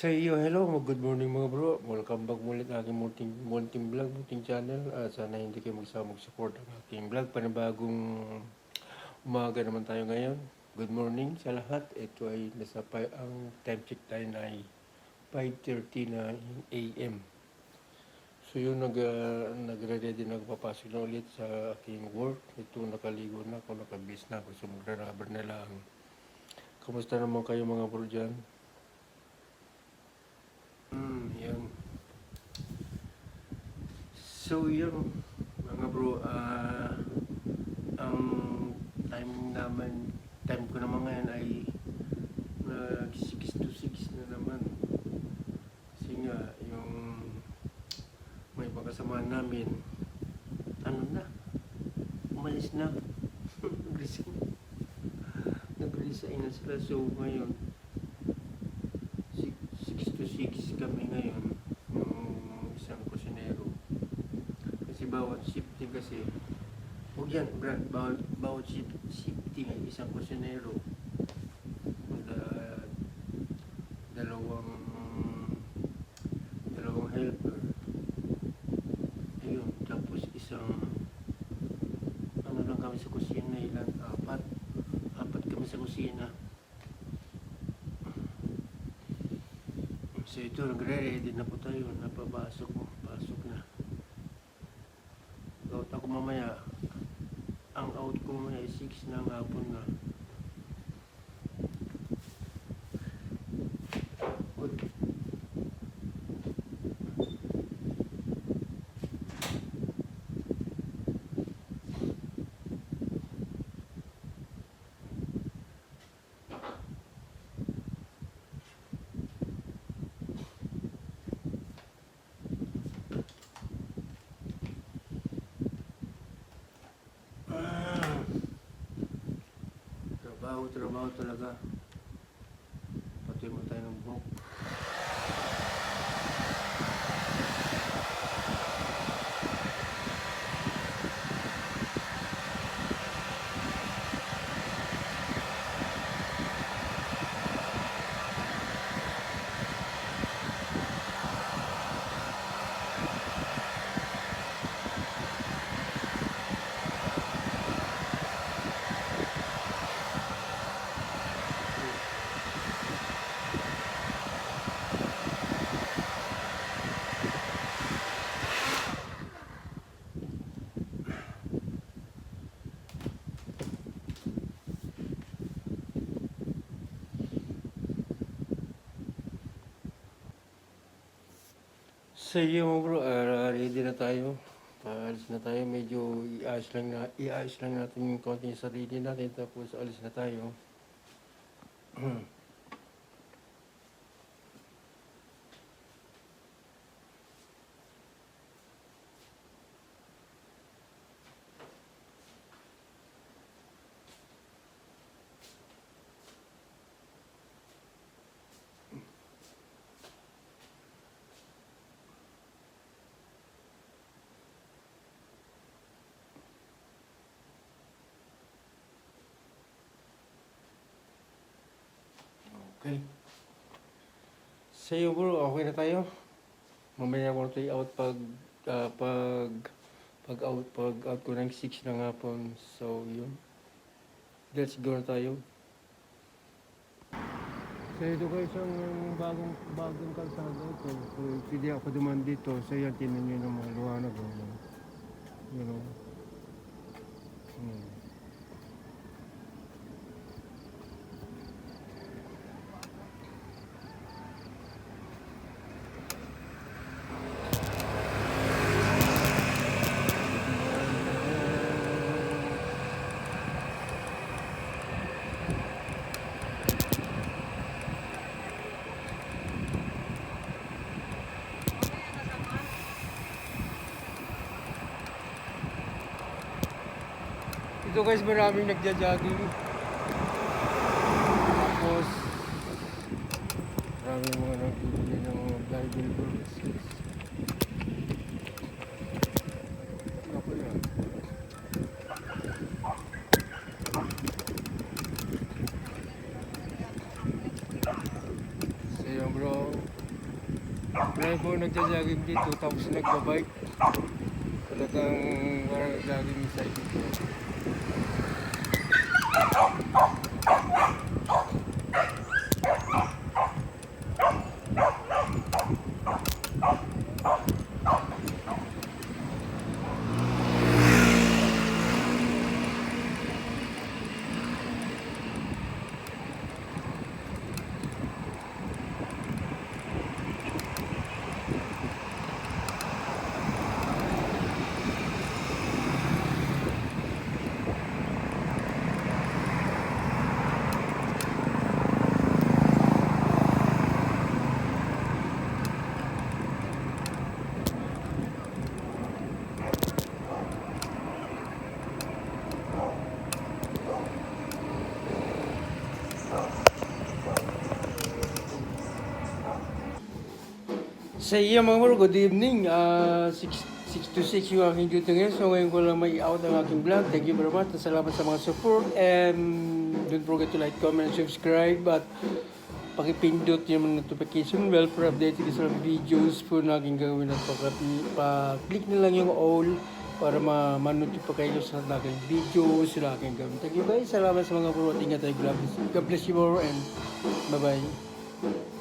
Sa iyo, hello, good morning mga bro. Welcome back muli sa aking munting vlog, munting channel. Sana hindi kayo magsamang support ang aking vlog. Panibagong umaga naman tayo ngayon. Good morning sa lahat. Ito ay ang time check tayo na ay 5:30 na AM. So yun, nagre-ready na papasok na ulit sa aking work. Ito, nakaligo na ako, nakabis na ako. So magra-rubber na lang. Kamusta naman kayo mga bro dyan? Yan. So yun, mga bro, ang time ko naman ngayon ay 6 to 6 na naman. Kasi nga, yung may pagkasamaan namin, umalis na. Nag-resign na sila. So ngayon, 6 to 6 kami ngayon, yung isang kusinero. Kasi bawat shifting kasi, huwag yan, Brad, bawat shifting ay isang kusinero. Dalawang helper. Ayun, tapos isang, lang kami sa kusina, apat kami sa kusina. So ito, nagre-ready na po tayo, pasok na. Out ako mamaya, ang out ko mamaya ay 6 ng hapon na. Trabaho talaga. Pati mo tayo ng buhok. So yun bro, ready na tayo. Alis na tayo, medyo iayos lang natin yung konti yung sarili natin, tapos alis na tayo. Okay. Sa'yo bro, okay na tayo? Mamaya mo tayo out pag out ko ng 6 ng hapon. So yun. Let's go na tayo. So ito guys, ang bagong kalsada ito. So hindi ako duman dito. So yan, tinan nyo ng mga luwanag. You know. Ito guys, maraming nagja-jogging. Tapos maraming mga nagbibili ng mga Bible verses. Ako yan. So yun bro, Marami po nagja-jogging dito tapos nagbabike. Talagang parang jogging side dito. Sa iyo mga bro, good evening. 6 to 6 yung aking duty ngayon. So ngayon ko lang may out ang aking vlog. Thank you very much. Salamat sa mga support. And don't forget to like, comment, and subscribe. At pakipindot yung mga notification bell for updated sa videos po na aking gawin. At pa-click na lang yung all para ma-notify kayo sa aking videos sa aking gawin. Thank you guys. Salamat sa mga bro. Ingat tayo. God bless you more and bye-bye.